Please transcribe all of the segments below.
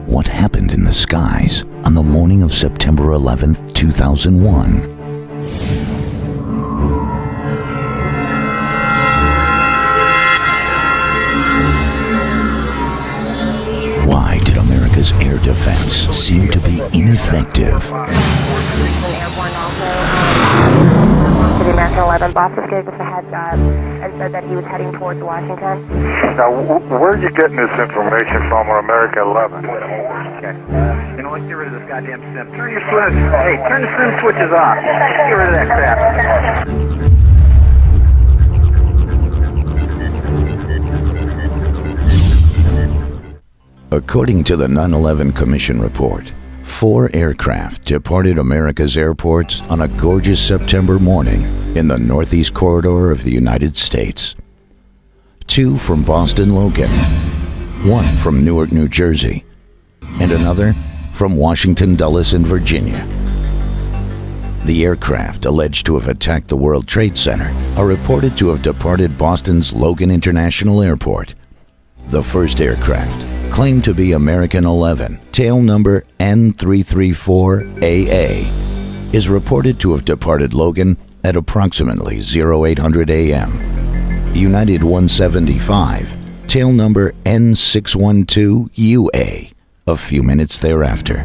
What happened in the skies on the morning of September 11th, 2001? Why did America's air defense seem to be ineffective? The American 11 boss just gave us a heads up and said that he was heading towards Washington. Now, where are you getting this information from on American 11? Okay. You know, let's get rid of this goddamn sim. Turn your switch. Hey, turn the sim switches off. Get rid of that crap. According to the 9/11 Commission report, 4 aircraft departed America's airports on a gorgeous September morning in the northeast corridor of the United States. 2 from Boston Logan, 1 from Newark, New Jersey, and another from Washington Dulles in Virginia. The aircraft alleged to have attacked the World Trade Center are reported to have departed Boston's Logan International Airport. The first aircraft, claimed to be American 11, tail number N334AA, is reported to have departed Logan at approximately 0800 a.m. United 175, tail number N612UA, a few minutes thereafter.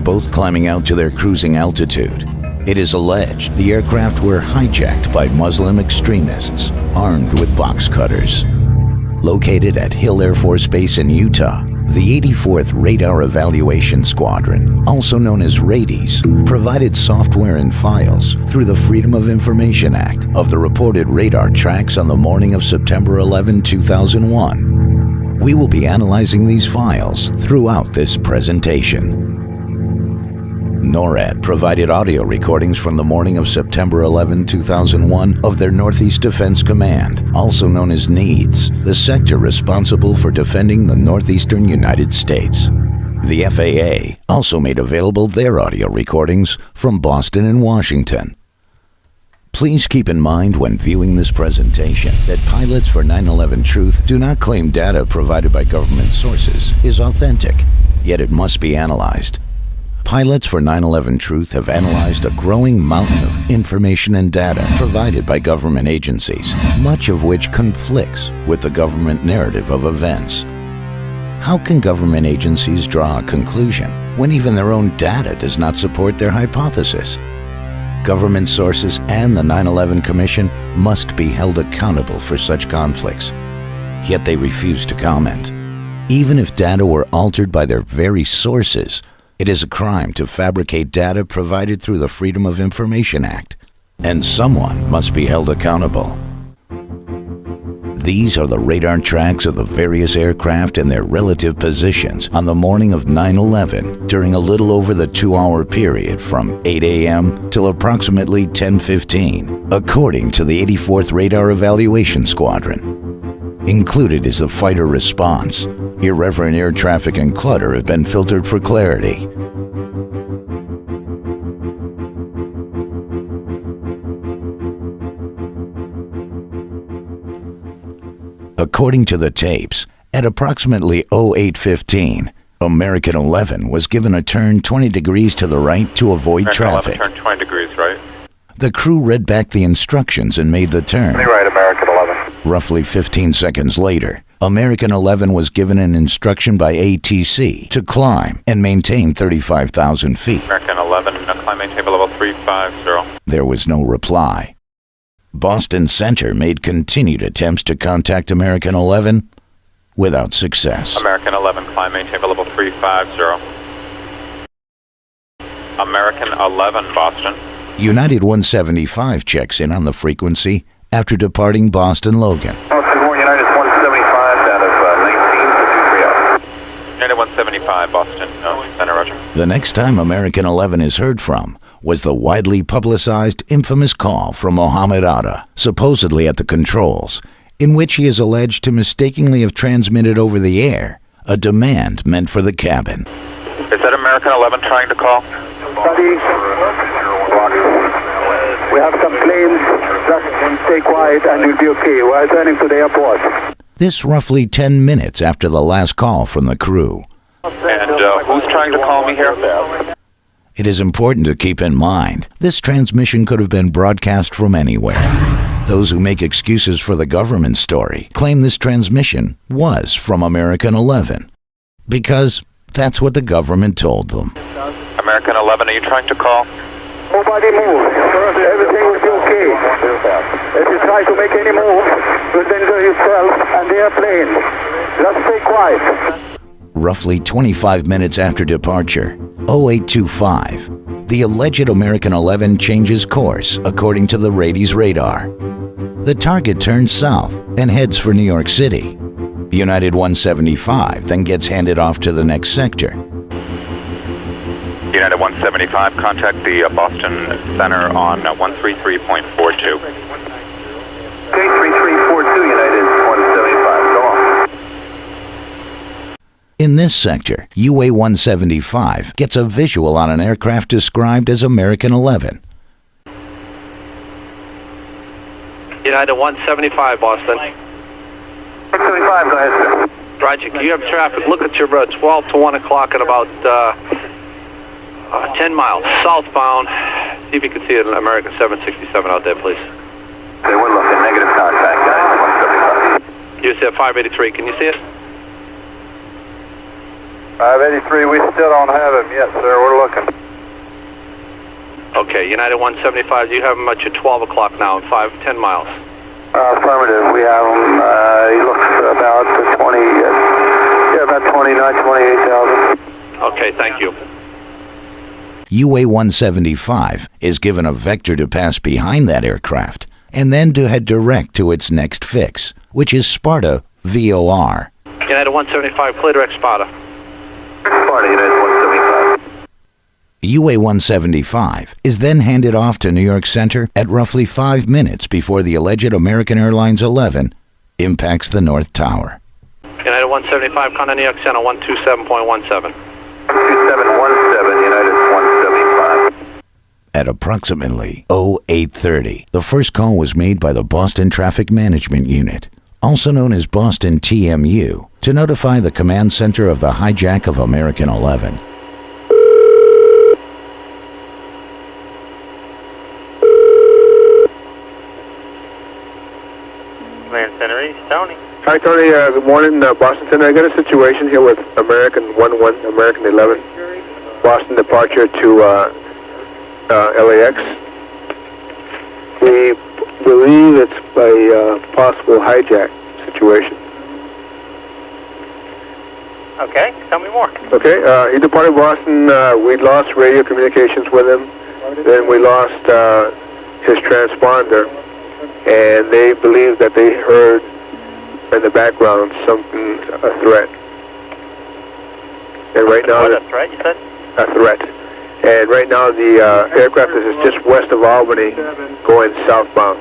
Both climbing out to their cruising altitude, it is alleged the aircraft were hijacked by Muslim extremists armed with box cutters. Located at Hill Air Force Base in Utah, the 84th Radar Evaluation Squadron, also known as RADIES, provided software and files through the Freedom of Information Act of the reported radar tracks on the morning of September 11, 2001. We will be analyzing these files throughout this presentation. NORAD provided audio recordings from the morning of September 11, 2001 of their Northeast Defense Command, also known as NEADS, the sector responsible for defending the northeastern United States. The FAA also made available their audio recordings from Boston and Washington. Please keep in mind when viewing this presentation that pilots for 9/11 Truth do not claim data provided by government sources is authentic, yet it must be analyzed. Pilots for 9/11 Truth have analyzed a growing mountain of information and data provided by government agencies, much of which conflicts with the government narrative of events. How can government agencies draw a conclusion when even their own data does not support their hypothesis? Government sources and the 9/11 Commission must be held accountable for such conflicts, yet they refuse to comment. Even if data were altered by their very sources, it is a crime to fabricate data provided through the Freedom of Information Act, and someone must be held accountable. These are the radar tracks of the various aircraft and their relative positions on the morning of 9/11 during a little over the 2-hour period from 8 a.m. till approximately 10:15, according to the 84th Radar Evaluation Squadron. Included is the fighter response. Irreverent air traffic and clutter have been filtered for clarity. According to the tapes, at approximately 08:15, American 11 was given a turn 20 degrees to the right to avoid traffic. Turn 20 degrees right. The crew read back the instructions and made the turn. Right, American 11. Roughly 15 seconds later, American 11 was given an instruction by ATC to climb and maintain 35,000 feet. American 11, climb maintain level 350. There was no reply. Boston Center made continued attempts to contact American 11 without success. American 11, climb maintain level 350. American 11, Boston. United 175 checks in on the frequency after departing Boston Logan. United 175 out of 19 to 230. United 175, Boston, center, roger. The next time American 11 is heard from was the widely publicized infamous call from Mohammed Atta, supposedly at the controls, in which he is alleged to mistakenly have transmitted over the air a demand meant for the cabin. Is that American 11 trying to call? Study. We have some planes. Just stay quiet and you'll be okay. We're turning to the airport. This roughly 10 minutes after the last call from the crew. And who's trying to call me here? It is important to keep in mind, this transmission could have been broadcast from anywhere. Those who make excuses for the government story claim this transmission was from American 11, because that's what the government told them. American 11, are you trying to call? Nobody move. Everything will be okay. If you try to make any move, you'll danger yourself and the airplane. Just stay quiet. Roughly 25 minutes after departure, 0825, the alleged American 11 changes course according to the Rady's radar. The target turns south and heads for New York City. United 175 then gets handed off to the next sector. United 175, contact the Boston Center on 133.42. 33.42, United 175, go on. In this sector, UA 175 gets a visual on an aircraft described as American 11. United 175, Boston. 175, go ahead, sir. Roger, you have traffic. Look at your 12 to 1 o'clock at about 10 miles southbound. See if you can see an American 767 out there, please. Okay, we're looking. Negative contact, guys. 175. You said 583. Can you see it? 583, we still don't have him yet, sir. We're looking. Okay, United 175, you have him at your 12 o'clock now, 10 miles. Affirmative, we have him. He looks about 20, about 29, 28,000. Okay, thank you. UA 175 is given a vector to pass behind that aircraft and then to head direct to its next fix, which is Sparta VOR. United 175, clear direct Sparta. Sparta, United 175. UA 175 is then handed off to New York Center at roughly 5 minutes before the alleged American Airlines 11 impacts the North Tower. United 175, contact New York Center 127.17. 2717, United 175. At approximately 0830, the first call was made by the Boston Traffic Management Unit, also known as Boston TMU, to notify the command center of the hijack of American 11. Command Center East, Tony. Hi, Tony. Good morning, Boston Center. I got a situation here with American 11, American 11, Boston departure to LAX. We believe it's a possible hijack situation. Okay, tell me more. Okay, he departed Boston. We lost radio communications with him. Then we lost his transponder, and they believe that they heard in the background something, a threat. And right now, What, a threat, you said? a threat. And right now, the aircraft is just west of Albany, going southbound.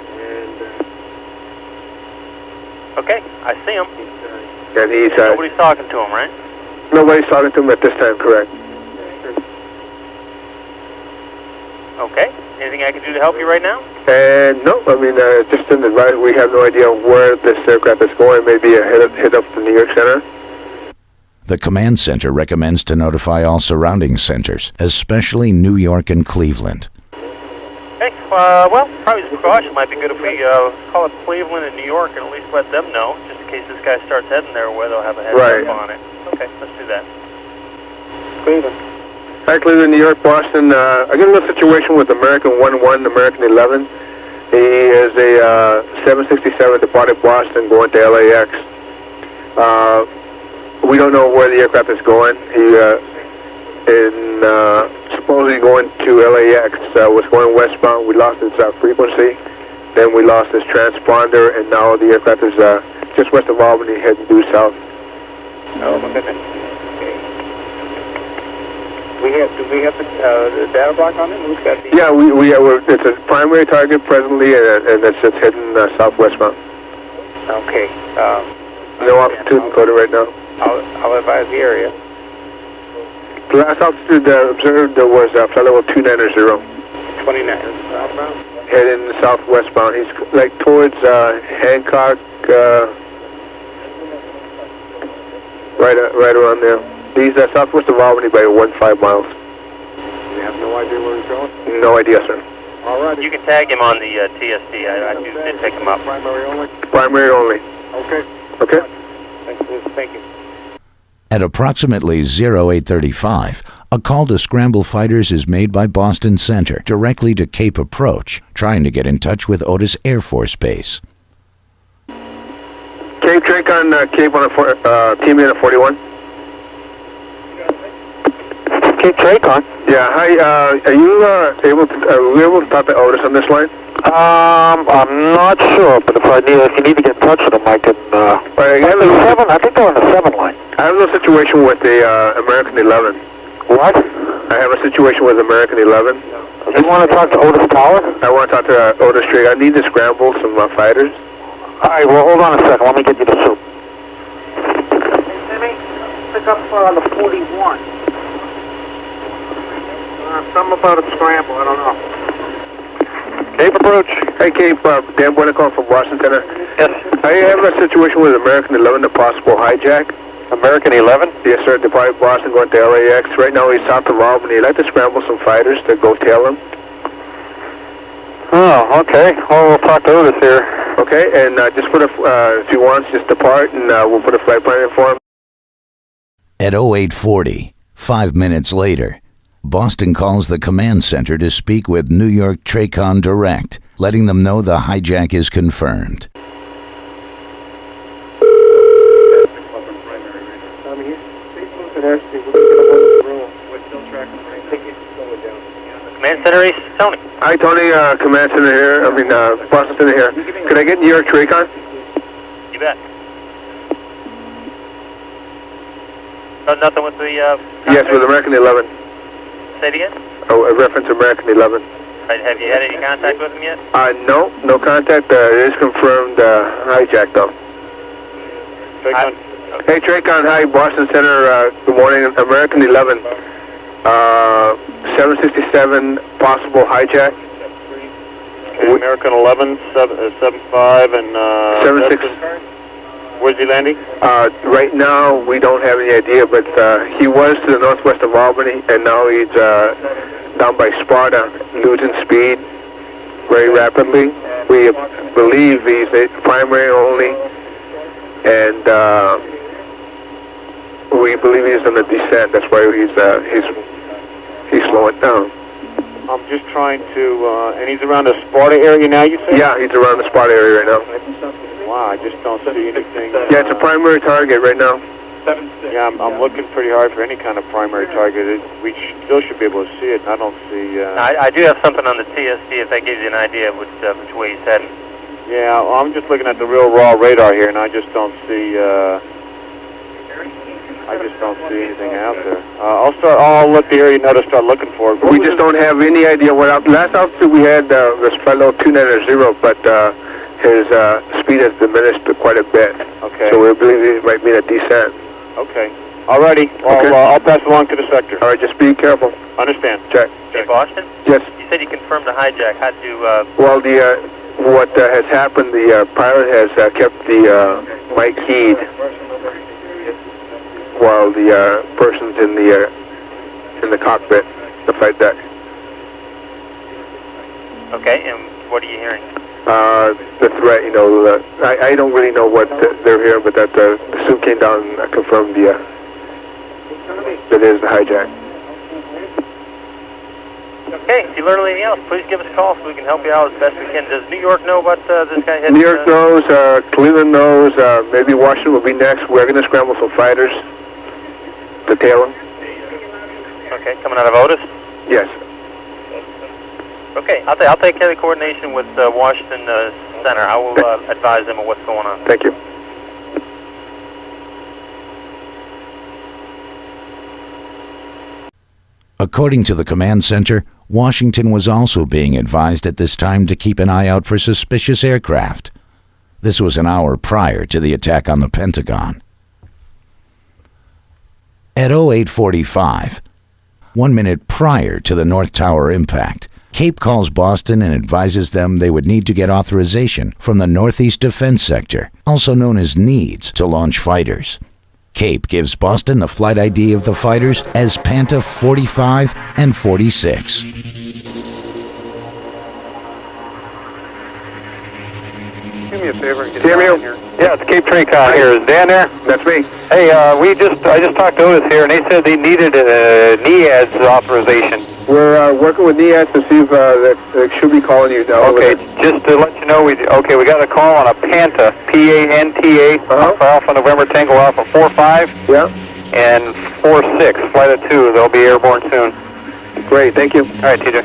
Okay, I see him. And he's Nobody's talking to him, right? nobody's talking to him at this time. Correct. Okay. Anything I can do to help you right now? And no, I mean, just an advice. We have no idea where this aircraft is going. Maybe a hit up the New York Center. The command center recommends to notify all surrounding centers, especially New York and Cleveland. Okay, well, probably as a precaution, might be good if we call up Cleveland and New York and at least let them know, just in case this guy starts heading there, where they'll have a heads Right. up on it. Okay, let's do that. Cleveland. Hi, Cleveland, New York, Boston. I got a little situation with American 11, American 11. He is a 767 departed Boston going to LAX. We don't know where the aircraft is going. He supposedly going to LAX, was going westbound. We lost his frequency. Then we lost his transponder, and now the aircraft is just west of Albany, heading due south. Oh, my goodness. Okay. Do we have the data block on it? Yeah, it's a primary target presently, and it's heading southwestbound. Okay. No altitude encoded right now. I'll advise the area. The last altitude observed was flight level 290. 29 southbound. Heading southwestbound. He's like towards Hancock, Right around there. He's southwest of Albany by 1.5 miles. You have no idea where he's going? No idea, sir. All right. You can tag him on the TSD. I did pick him up. Primary only? Primary only. Okay. Okay? Thank you. At approximately 0835, a call to scramble fighters is made by Boston Center directly to Cape Approach, trying to get in touch with Otis Air Force Base. Cape Tracon, Cape on a team in a 41. Cape Tracon? Yeah, hi, are you able to talk to Otis on this line? I'm not sure, but if you need to get in touch with them, I can, I think they're on the 7 line. I have a situation with the American 11. What? I have a situation with American 11. You want to talk to Otis Tower? I want to talk to Otis Tracon. I need to scramble some fighters. All right, well, hold on a second. Let me get you the soup. Timmy, pick up on the 41. Something about a scramble, I don't know. Cape Approach. Hey, Cape, Dan Buena from Boston Center. Yes. I have a situation with American 11, a possible hijack. American 11? Yes, sir. Departed Boston going to LAX. Right now he's south of Albany. I'd like to scramble some fighters to go tail him. Oh, okay. Well, we'll talk to Otis here. Okay, and just put if he wants, just depart, and we'll put a flight plan in for him. At 0840, 5 minutes later, Boston calls the command center to speak with New York Tracon Direct, letting them know the hijack is confirmed. Command Center East, Tony. Hi, Tony, command center here. Boston Center here. Could I get New York Tracon? You bet. Nothing with the... Yes, with American 11. Say it again? Oh, a reference American 11. Have you had any contact with him yet? No contact. It is confirmed hijack, though. Hey, Tracon, hi, Boston Center, good morning. American 11. 767, possible hijack. Okay, American 11, 75, and... 76. Where's he landing? Right now, we don't have any idea, but he was to the northwest of Albany, and now he's down by Sparta, losing speed very rapidly. We believe he's a primary only, and we believe he's on the descent. That's why he's slowing down. I'm just trying to, and he's around the Sparta area now, you say? Yeah, he's around the Sparta area right now. Wow, I just don't see anything. Yeah, it's a primary target right now. Yeah, I'm looking pretty hard for any kind of primary target. We still should be able to see it, and I don't see... I do have something on the TSD if that gives you an idea of which way he's heading. Yeah, I'm just looking at the real raw radar here, and I just don't see... anything out there. I'll let the area know to start looking for it. We just don't have any idea what last altitude we had was fellow 290, but his speed has diminished quite a bit. Okay. So we believe he might be in a descent. Okay. Alrighty. I'll pass it along to the sector. All right, just be careful. Understand. Check. Hey, Boston? Yes. You said you confirmed the hijack. How'd you... Well, what has happened, the pilot has kept the mic keyed while the person's in the cockpit, the flight deck. Okay, and what are you hearing? The threat, I don't really know what they're hearing, but that the suit came down and confirmed that is the hijack. Okay, if you learn anything else, please give us a call so we can help you out as best we can. Does New York know about this guy heading? New York knows, Cleveland knows, maybe Washington will be next. We're going to scramble some fighters to tail him. Okay, coming out of Otis? Yes. Okay, I'll take care of the coordination with Washington Center. I will advise them of what's going on. Thank you. According to the command center, Washington was also being advised at this time to keep an eye out for suspicious aircraft. This was an hour prior to the attack on the Pentagon. At 0845, 1 minute prior to the North Tower impact, Cape calls Boston and advises them they would need to get authorization from the Northeast Defense Sector, also known as NEADS, to launch fighters. Cape gives Boston a flight ID of the fighters as Panta 45 and 46. Do me a favor and get down here. Yeah, it's Cape Tracon here. Is Dan there? That's me. Hey, I just talked to Otis here, and they said they needed a NEADS authorization. We're working with NEAS to see if they should be calling you now. Okay, just to let you know, we got a call on a Panta, P-A-N-T-A, Alpha November Tango Alpha 45, Yeah. and 46, flight of 2. They'll be airborne soon. Great, thank you. All right, TJ.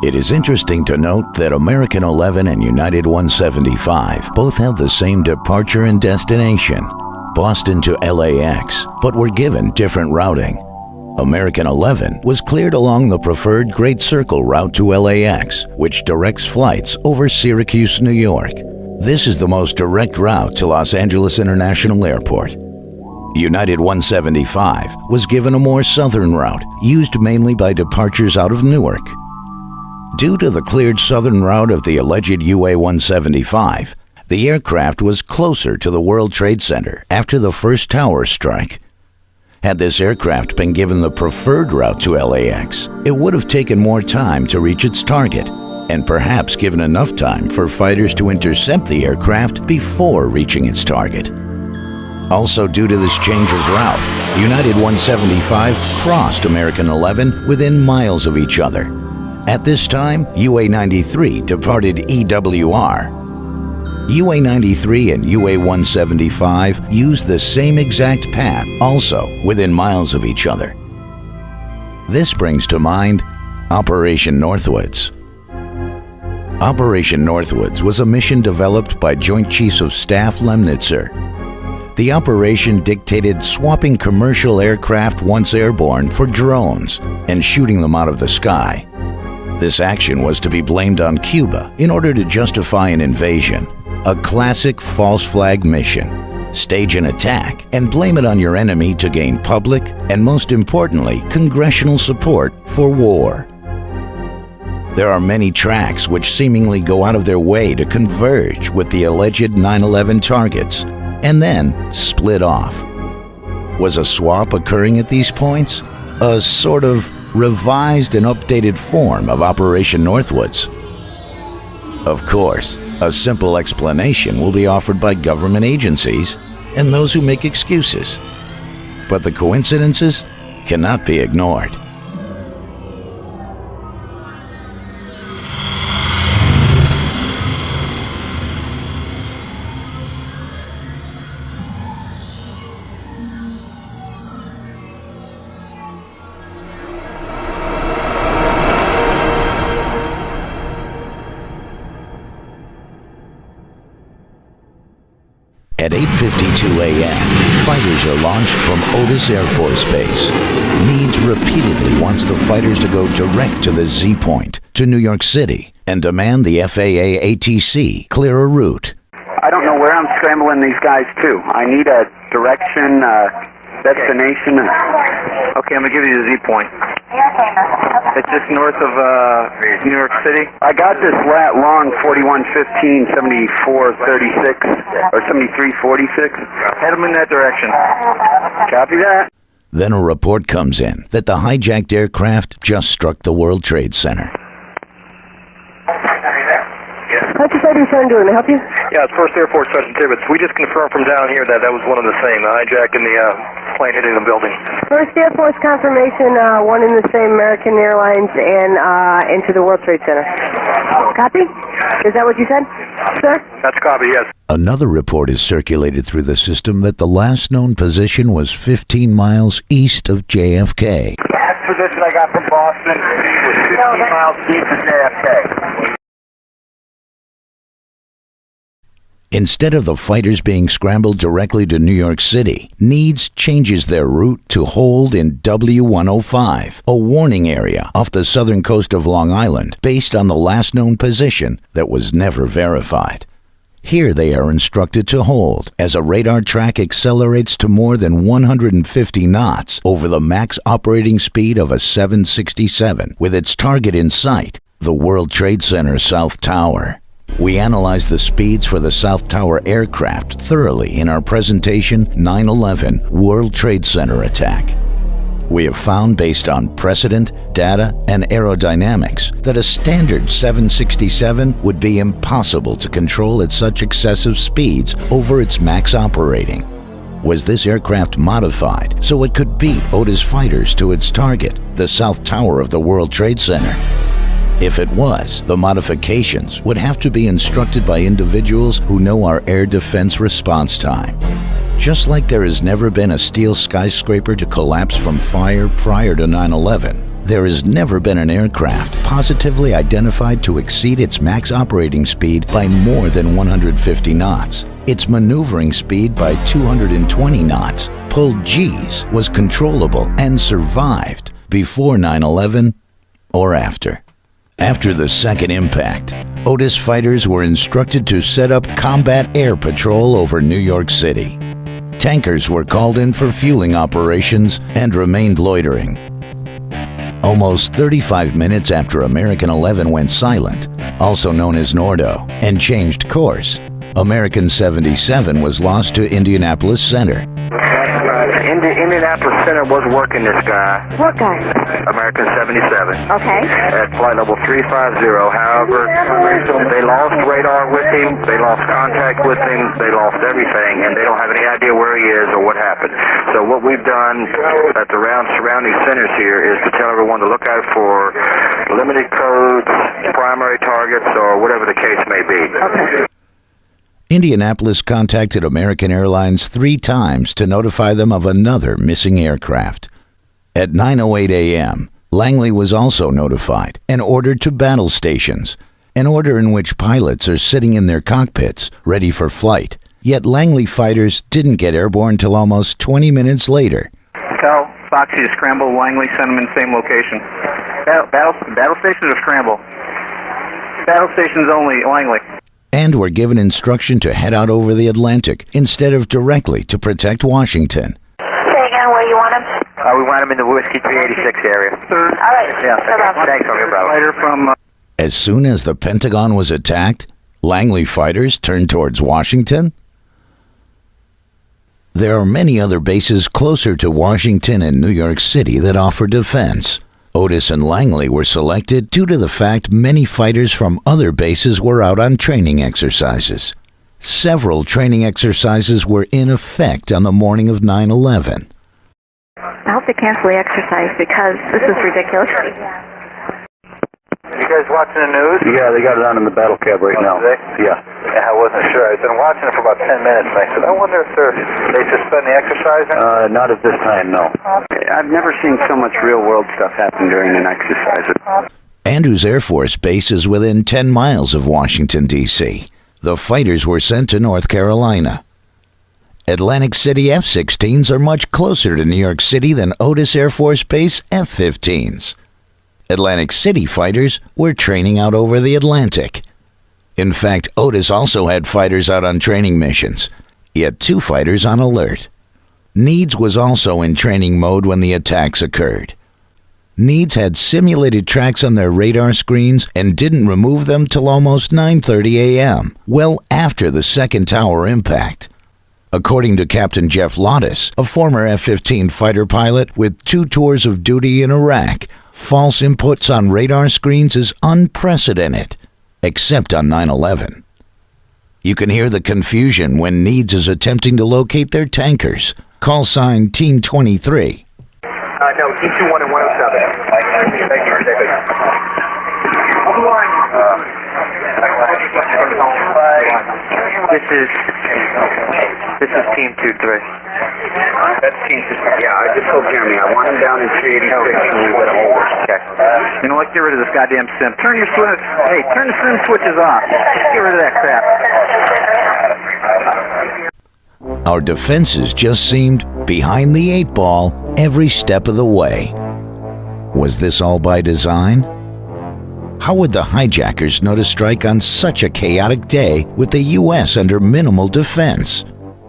It is interesting to note that American 11 and United 175 both have the same departure and destination, Boston to LAX, but were given different routing. American 11 was cleared along the preferred Great Circle route to LAX, which directs flights over Syracuse, New York. This is the most direct route to Los Angeles International Airport. United 175 was given a more southern route, used mainly by departures out of Newark. Due to the cleared southern route of the alleged UA-175, the aircraft was closer to the World Trade Center after the first tower strike. Had this aircraft been given the preferred route to LAX, it would have taken more time to reach its target, and perhaps given enough time for fighters to intercept the aircraft before reaching its target. Also, due to this change of route, United 175 crossed American 11 within miles of each other. At this time, UA-93 departed EWR. UA-93 and UA-175 used the same exact path, also within miles of each other. This brings to mind Operation Northwoods. Operation Northwoods was a mission developed by Joint Chiefs of Staff Lemnitzer. The operation dictated swapping commercial aircraft once airborne for drones and shooting them out of the sky. This action was to be blamed on Cuba in order to justify an invasion, a classic false flag mission. Stage an attack and blame it on your enemy to gain public and, most importantly, congressional support for war. There are many tracks which seemingly go out of their way to converge with the alleged 9/11 targets and then split off. Was a swap occurring at these points? A sort of revised and updated form of Operation Northwoods? Of course, a simple explanation will be offered by government agencies and those who make excuses. But the coincidences cannot be ignored. At 8:52 a.m., fighters are launched from Otis Air Force Base. Needs repeatedly wants the fighters to go direct to the Z point, to New York City, and demand the FAA ATC clear a route. I don't know where I'm scrambling these guys to. I need a direction, destination. Okay, I'm going to give you the Z point. It's just north of New York City. I got this lat long 4115, 7436, or 7346. Head them in that direction. Copy that. Then a report comes in that the hijacked aircraft just struck the World Trade Center. What's your Sergeant Sean doing? May I help you? Yeah, it's 1st Air Force Sergeant Tibbetts. We just confirmed from down here that was one of the same, the hijack and the plane hitting the building. First Air Force confirmation, one in the same American Airlines and into the World Trade Center. Copy? Is that what you said, sir? That's copy, yes. Another report is circulated through the system that the last known position was 15 miles east of JFK. Last position I got from Boston was 15 miles east of JFK. Instead of the fighters being scrambled directly to New York City, Needs changes their route to hold in W105, a warning area off the southern coast of Long Island based on the last known position that was never verified. Here they are instructed to hold as a radar track accelerates to more than 150 knots over the max operating speed of a 767 with its target in sight, the World Trade Center South Tower. We analyzed the speeds for the South Tower aircraft thoroughly in our presentation 9/11 World Trade Center attack. We have found, based on precedent, data, and aerodynamics, that a standard 767 would be impossible to control at such excessive speeds over its max operating. Was this aircraft modified so it could beat Otis fighters to its target, the South Tower of the World Trade Center? If it was, the modifications would have to be instructed by individuals who know our air defense response time. Just like there has never been a steel skyscraper to collapse from fire prior to 9/11, there has never been an aircraft positively identified to exceed its max operating speed by more than 150 knots. Its maneuvering speed by 220 knots, pulled G's, was controllable and survived before 9/11 or after. After the second impact, Otis fighters were instructed to set up combat air patrol over New York City. Tankers were called in for fueling operations and remained loitering. Almost 35 minutes after American 11 went silent, also known as Nordo, and changed course, American 77 was lost to Indianapolis Center. Indianapolis Center was working this guy. What guy? American 77. Okay. At flight level 350. However, they lost radar with him, they lost contact with him, they lost everything, and they don't have any idea where he is or what happened. So what we've done at the surrounding centers here is to tell everyone to look out for limited codes, primary targets, or whatever the case may be. Okay. Indianapolis contacted American Airlines 3 times to notify them of another missing aircraft. At 9:08 a.m., Langley was also notified and ordered to battle stations, an order in which pilots are sitting in their cockpits, ready for flight. Yet Langley fighters didn't get airborne till almost 20 minutes later. Tell Foxy to scramble Langley, send them in the same location. Battle stations or scramble? Battle stations only, Langley. And were given instruction to head out over the Atlantic instead of directly to protect Washington. Say again, where you want him? We want him in the Whiskey 386 area. All right. Yeah, No problem. thanks, okay, brother. Fighter from... As soon as the Pentagon was attacked, Langley fighters turned towards Washington. There are many other bases closer to Washington and New York City that offer defense. Otis and Langley were selected due to the fact many fighters from other bases were out on training exercises. Several training exercises were in effect on the morning of 9/11. I hope they cancel the exercise because this is ridiculous. You guys watching the news? Yeah, they got it on in the battle cab right now. Yeah. Yeah, I wasn't sure. I've been watching it for about 10 minutes, and I said, I wonder if they suspend the exercising? Not at this time, no. I've never seen so much real-world stuff happen during an exercise. Andrews Air Force Base is within 10 miles of Washington, D.C. The fighters were sent to North Carolina. Atlantic City F-16s are much closer to New York City than Otis Air Force Base F-15s. Atlantic City fighters were training out over the Atlantic. In fact, Otis also had fighters out on training missions. He had 2 fighters on alert. Needs was also in training mode when the attacks occurred. Needs had simulated tracks on their radar screens and didn't remove them till almost 9:30 a.m., well after the second tower impact. According to Captain Jeff Lottis, a former F-15 fighter pilot with 2 tours of duty in Iraq, false inputs on radar screens is unprecedented, except on 9/11. You can hear the confusion when Needs is attempting to locate their tankers. Call sign Team 23. No, Team 21 and 107. Thank you. This is Team 23. That's Team 23. Yeah, I just told Jeremy I want him down in 386 and we let him over. Okay. You know what? Get rid of this goddamn sim. Turn the sim switches off. Just get rid of that crap. Our defenses just seemed behind the 8 ball every step of the way. Was this all by design? How would the hijackers know to strike on such a chaotic day with the U.S. under minimal defense?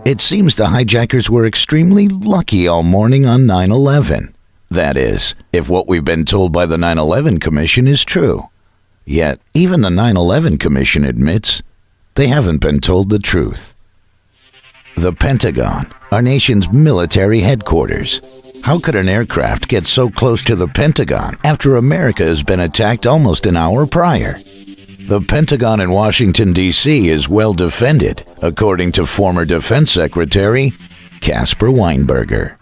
It seems the hijackers were extremely lucky all morning on 9/11. That is, if what we've been told by the 9/11 Commission is true. Yet, even the 9/11 Commission admits they haven't been told the truth. The Pentagon, our nation's military headquarters. How could an aircraft get so close to the Pentagon after America has been attacked almost an hour prior? The Pentagon in Washington, D.C. is well defended, according to former Defense Secretary Caspar Weinberger.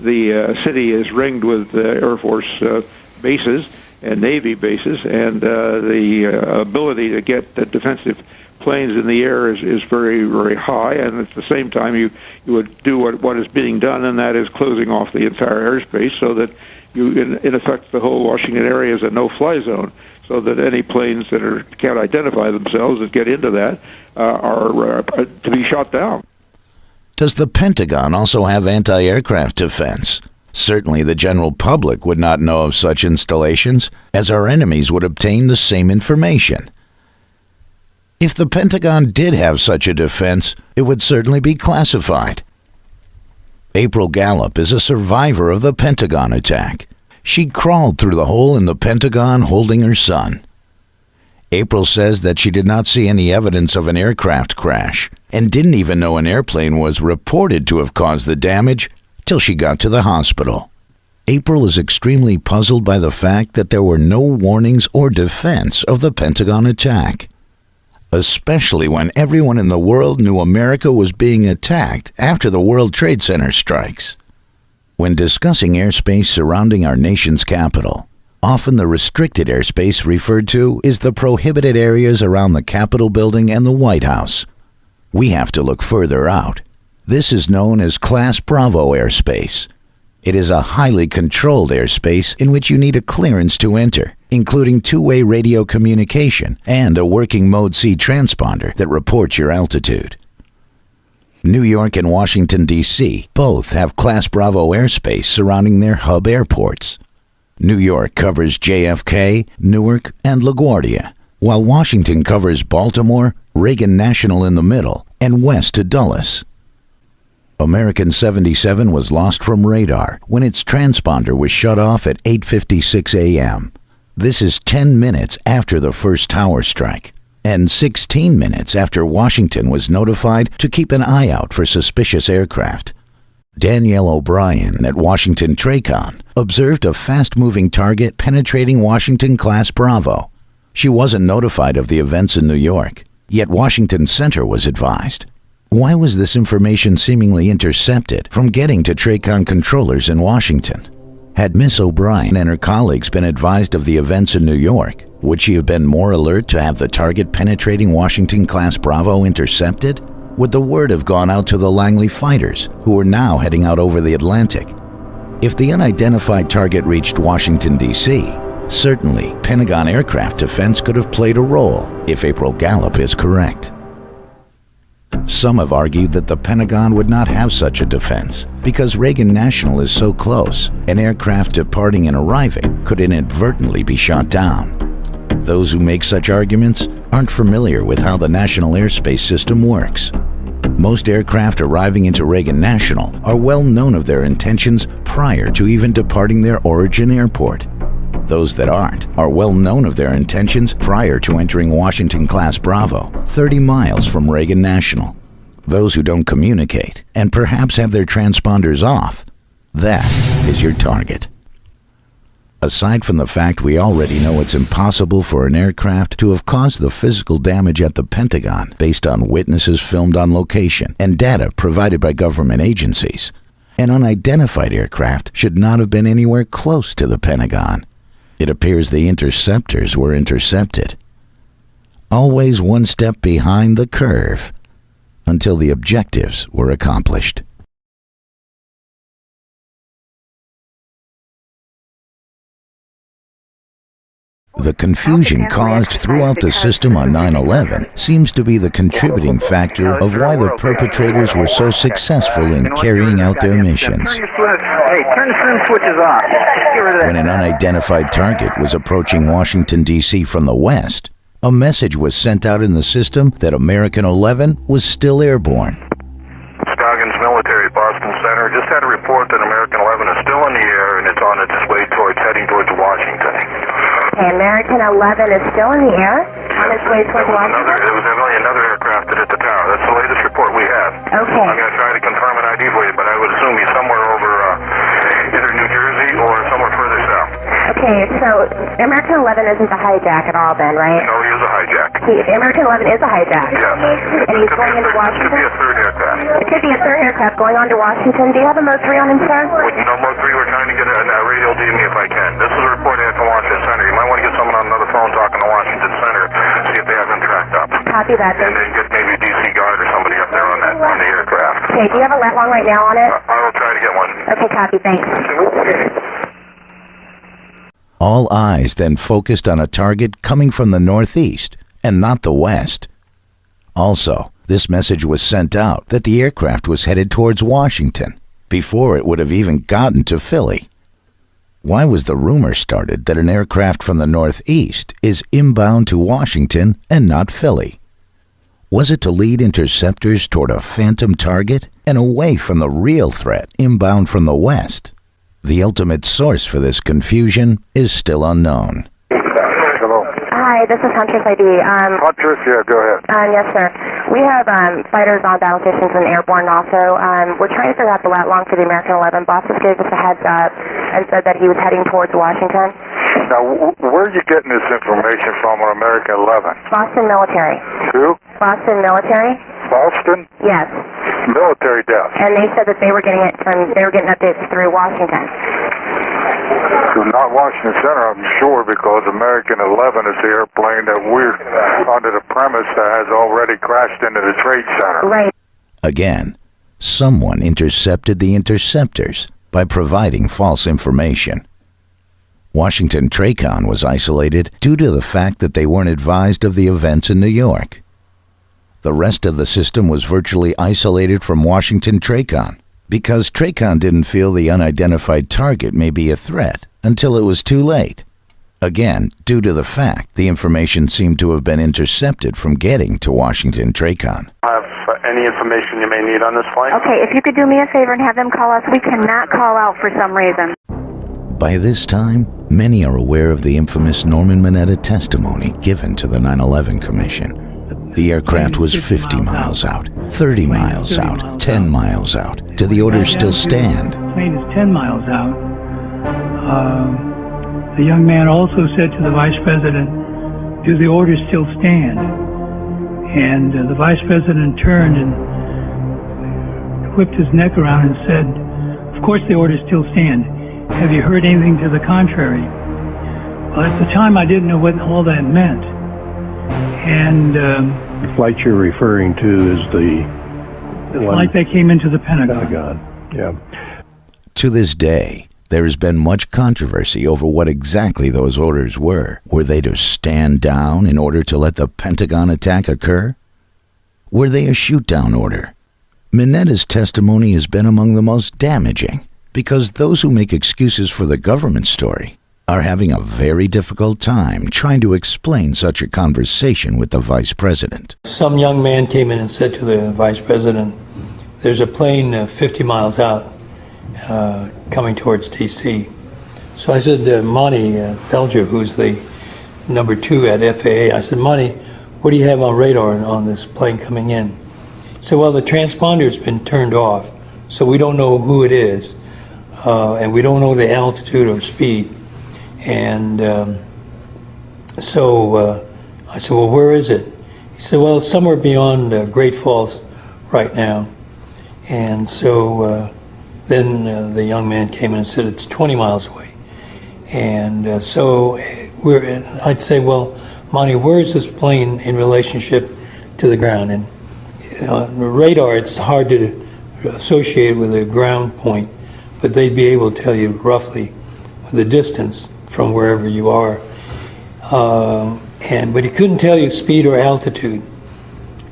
The city is ringed with Air Force bases and Navy bases, and the ability to get the defensive planes in the air is very, very high, and at the same time you would do what is being done, and that is closing off the entire airspace so that you, in effect, the whole Washington area is a no-fly zone, so that any planes that can't identify themselves that get into that are to be shot down. Does the Pentagon also have anti-aircraft defense? Certainly the general public would not know of such installations, as our enemies would obtain the same information. If the Pentagon did have such a defense, it would certainly be classified. April Gallup is a survivor of the Pentagon attack. She crawled through the hole in the Pentagon holding her son. April says that she did not see any evidence of an aircraft crash and didn't even know an airplane was reported to have caused the damage till she got to the hospital. April is extremely puzzled by the fact that there were no warnings or defense of the Pentagon attack, especially when everyone in the world knew America was being attacked after the World Trade Center strikes. When discussing airspace surrounding our nation's capital, often the restricted airspace referred to is the prohibited areas around the Capitol building and the White House. We have to look further out. This is known as Class Bravo airspace. It is a highly controlled airspace in which you need a clearance to enter, including two-way radio communication and a working Mode C transponder that reports your altitude. New York and Washington, D.C. both have Class Bravo airspace surrounding their hub airports. New York covers JFK, Newark, and LaGuardia, while Washington covers Baltimore, Reagan National in the middle, and west to Dulles. American 77 was lost from radar when its transponder was shut off at 8:56 a.m. This is 10 minutes after the first tower strike, and 16 minutes after Washington was notified to keep an eye out for suspicious aircraft. Danielle O'Brien at Washington TRACON observed a fast-moving target penetrating Washington Class Bravo. She wasn't notified of the events in New York, yet Washington Center was advised. Why was this information seemingly intercepted from getting to TRACON controllers in Washington? Had Miss O'Brien and her colleagues been advised of the events in New York, would she have been more alert to have the target penetrating Washington Class Bravo intercepted? Would the word have gone out to the Langley fighters, who were now heading out over the Atlantic? If the unidentified target reached Washington, D.C., certainly Pentagon aircraft defense could have played a role, if April Gallup is correct. Some have argued that the Pentagon would not have such a defense because Reagan National is so close, an aircraft departing and arriving could inadvertently be shot down. Those who make such arguments aren't familiar with how the national airspace system works. Most aircraft arriving into Reagan National are well known of their intentions prior to even departing their origin airport. Those that aren't are well known of their intentions prior to entering Washington Class Bravo, 30 miles from Reagan National. Those who don't communicate and perhaps have their transponders off, that is your target. Aside from the fact we already know it's impossible for an aircraft to have caused the physical damage at the Pentagon based on witnesses filmed on location and data provided by government agencies, an unidentified aircraft should not have been anywhere close to the Pentagon. It appears the interceptors were intercepted. Always one step behind the curve until the objectives were accomplished. The confusion caused throughout the system on 9/11 seems to be the contributing factor of why the perpetrators were so successful in carrying out their missions. Hey, turn the sim switches off. Get rid of that. When an unidentified target was approaching Washington, D.C. from the west, a message was sent out in the system that American 11 was still airborne. Scoggins Military, Boston Center. Just had a report that American 11 is still in the air and it's on its way heading towards Washington. Okay, American 11 is still in the air on its way towards Washington? There was another aircraft that hit the tower. That's the latest report we have. Okay. I'm going to try to confirm an ID for you, but I would assume he's somewhere over either New Jersey or somewhere further south. Okay, so American 11 isn't the hijack at all then, right? No, he is a hijack. American 11 is a hijack? Yes. And he's going into Washington? It could be a third aircraft. It could be a third aircraft going on to Washington. Do you have a Mode 3 on him, sir? No, Mode 3, we're trying to get a radio DME if I can. This is a report I had from Washington Center. You might want to get someone on another phone talking to Washington Center, see if they have him tracked up. Copy that. And then get maybe a DC guard or somebody up there on the aircraft. Okay, do you have a lat long right now on it? I will try to get one. Okay, copy, thanks. All eyes then focused on a target coming from the northeast and not the west. Also, this message was sent out that the aircraft was headed towards Washington before it would have even gotten to Philly. Why was the rumor started that an aircraft from the northeast is inbound to Washington and not Philly? Was it to lead interceptors toward a phantom target and away from the real threat inbound from the west? The ultimate source for this confusion is still unknown. Hello. Hi, this is Huntress ID. Huntress, yeah, go ahead. Yes, sir. We have fighters on battle stations and airborne also. We're trying to figure out the lat long for the American 11. Bosses gave us a heads up and said that he was heading towards Washington. Now, where are you getting this information from on American 11? Boston Military. Who? Boston Military? Boston? Yes. Military desk. And they said that they were getting updates through Washington. So not Washington Center, I'm sure, because American 11 is the airplane that we're under the premise that has already crashed into the Trade Center. Right. Again, someone intercepted the interceptors by providing false information. Washington TRACON was isolated due to the fact that they weren't advised of the events in New York. The rest of the system was virtually isolated from Washington TRACON because TRACON didn't feel the unidentified target may be a threat until it was too late. Again, due to the fact the information seemed to have been intercepted from getting to Washington TRACON. Have any information you may need on this flight? Okay, if you could do me a favor and have them call us. We cannot call out for some reason. By this time, many are aware of the infamous Norman Mineta testimony given to the 9/11 Commission. The aircraft was 50 miles out, 30 miles out, 10 miles out. Do the orders still stand? The plane is 10 miles out. The young man also said to the Vice President, do the orders still stand? And the Vice President turned and whipped his neck around and said, of course the orders still stand. Have you heard anything to the contrary? Well, at the time I didn't know what all that meant. And the flight you're referring to is the flight that came into the Pentagon. Yeah. To this day, there has been much controversy over what exactly those orders were. Were they to stand down in order to let the Pentagon attack occur? Were they a shoot-down order? Mineta's testimony has been among the most damaging because those who make excuses for the government story are having a very difficult time trying to explain such a conversation with the Vice President. Some young man came in and said to the Vice President, there's a plane 50 miles out coming towards D.C. So I said, Monty Belger, who's the number 2 at FAA, I said, Monty, what do you have on radar on this plane coming in? He said, well, the transponder's been turned off, so we don't know who it is, and we don't know the altitude or speed. And so I said, well, where is it? He said, well, it's somewhere beyond Great Falls right now. And so then the young man came in and said, it's 20 miles away. And so I'd say, well, Monty, where is this plane in relationship to the ground? And radar, it's hard to associate with a ground point, but they'd be able to tell you roughly the distance from wherever you are. but he couldn't tell you speed or altitude.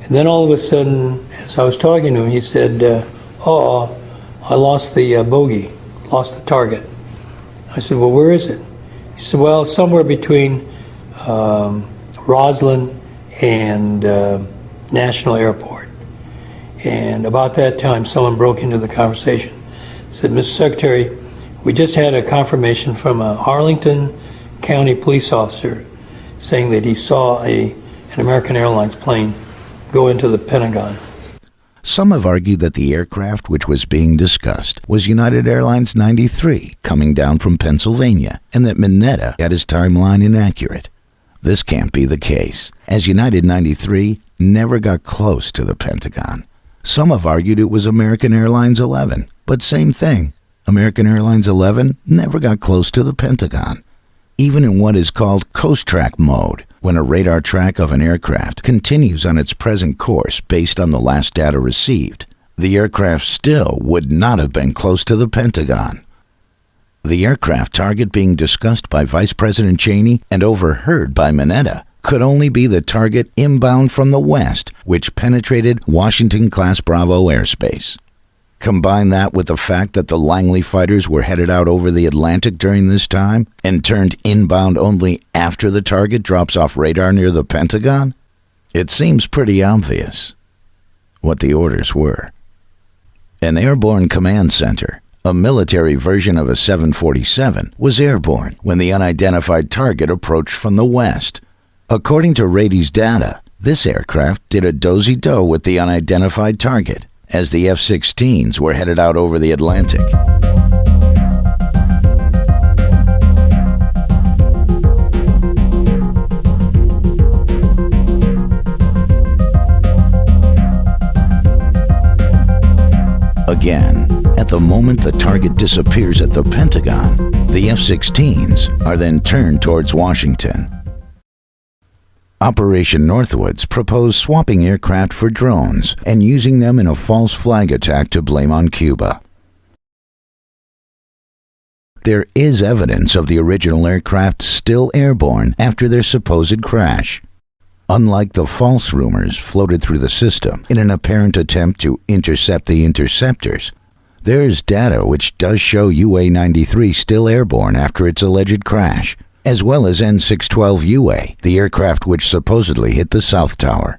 And then all of a sudden, as I was talking to him, he said, I lost the bogey, lost the target. I said, well, where is it? He said, well, somewhere between Roslyn and National Airport. And about that time, someone broke into the conversation. Said, Mr. Secretary, we just had a confirmation from a Arlington County police officer saying that he saw an American Airlines plane go into the Pentagon. Some have argued that the aircraft which was being discussed was United Airlines 93 coming down from Pennsylvania, and that Mineta had his timeline inaccurate. This can't be the case, as United 93 never got close to the Pentagon. Some have argued it was American Airlines 11, but same thing. American Airlines 11 never got close to the Pentagon. Even in what is called coast track mode, when a radar track of an aircraft continues on its present course based on the last data received, the aircraft still would not have been close to the Pentagon. The aircraft target being discussed by Vice President Cheney and overheard by Mineta could only be the target inbound from the west, which penetrated Washington-class Bravo airspace. Combine that with the fact that the Langley fighters were headed out over the Atlantic during this time and turned inbound only after the target drops off radar near the Pentagon, it seems pretty obvious what the orders were. An airborne command center, a military version of a 747, was airborne when the unidentified target approached from the west. According to Rady's data, this aircraft did a dozy-do with the unidentified target as the F-16s were headed out over the Atlantic. Again, at the moment the target disappears at the Pentagon, the F-16s are then turned towards Washington. Operation Northwoods proposed swapping aircraft for drones and using them in a false flag attack to blame on Cuba. There is evidence of the original aircraft still airborne after their supposed crash. Unlike the false rumors floated through the system in an apparent attempt to intercept the interceptors, there is data which does show UA-93 still airborne after its alleged crash, as well as N612UA, the aircraft which supposedly hit the South Tower.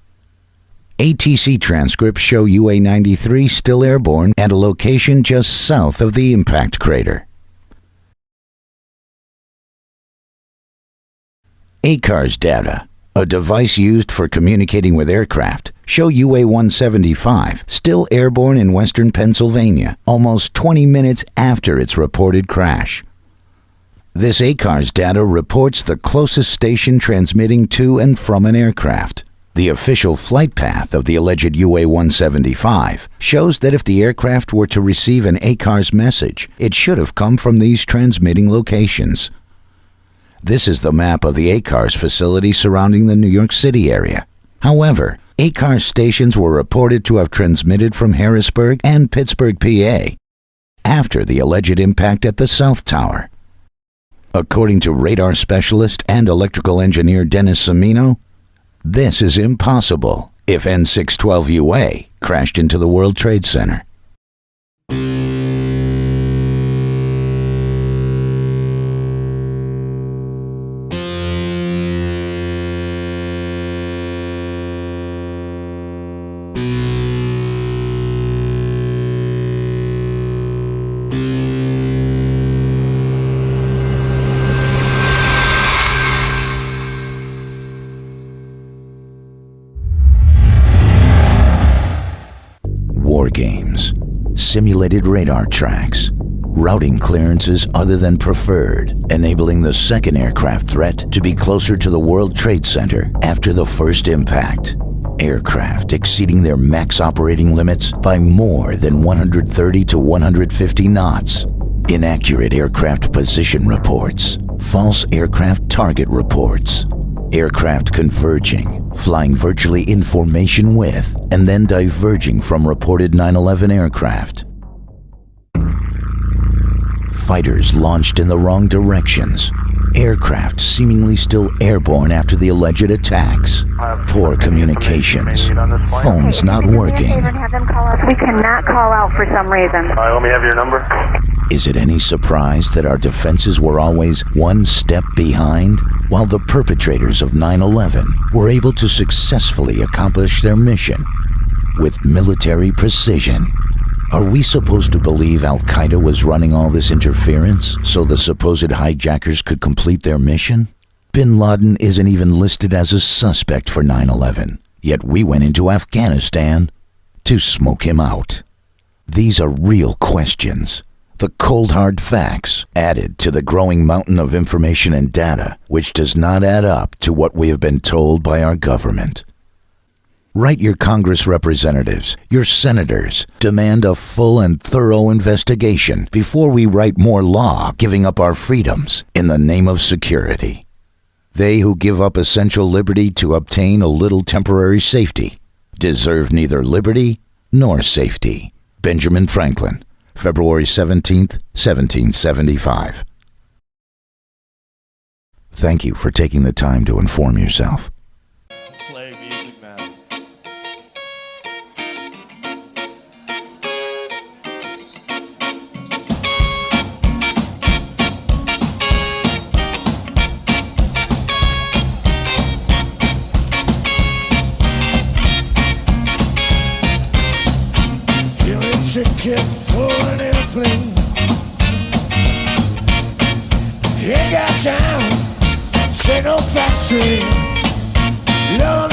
ATC transcripts show UA-93 still airborne at a location just south of the impact crater. ACARS data, a device used for communicating with aircraft, show UA-175 still airborne in western Pennsylvania, almost 20 minutes after its reported crash. This ACARS data reports the closest station transmitting to and from an aircraft. The official flight path of the alleged UA-175 shows that if the aircraft were to receive an ACARS message, it should have come from these transmitting locations. This is the map of the ACARS facility surrounding the New York City area. However, ACARS stations were reported to have transmitted from Harrisburg and Pittsburgh, PA, after the alleged impact at the South Tower. According to radar specialist and electrical engineer Dennis Cimino, this is impossible if N612UA crashed into the World Trade Center. War games, simulated radar tracks, routing clearances other than preferred, enabling the second aircraft threat to be closer to the World Trade Center after the first impact. Aircraft exceeding their max operating limits by more than 130 to 150 knots. Inaccurate aircraft position reports, false aircraft target reports. Aircraft converging, flying virtually in formation with, and then diverging from reported 9/11 aircraft. Fighters launched in the wrong directions, Aircraft seemingly still airborne after the alleged attacks. Poor communications. Phones not working. We cannot call out for some reason. Let me have your number. Is it any surprise that our defenses were always one step behind? While the perpetrators of 9/11 were able to successfully accomplish their mission with military precision. Are we supposed to believe Al-Qaeda was running all this interference so the supposed hijackers could complete their mission? Bin Laden isn't even listed as a suspect for 9/11, yet we went into Afghanistan to smoke him out. These are real questions. The cold hard facts added to the growing mountain of information and data, which does not add up to what we have been told by our government. Write your Congress representatives, your senators, demand a full and thorough investigation before we write more law giving up our freedoms in the name of security. They who give up essential liberty to obtain a little temporary safety deserve neither liberty nor safety. Benjamin Franklin, February 17th, 1775. Thank you for taking the time to inform yourself. Play music now. Give a ticket for an airplane. Ain't got time, say no fast train. Lord,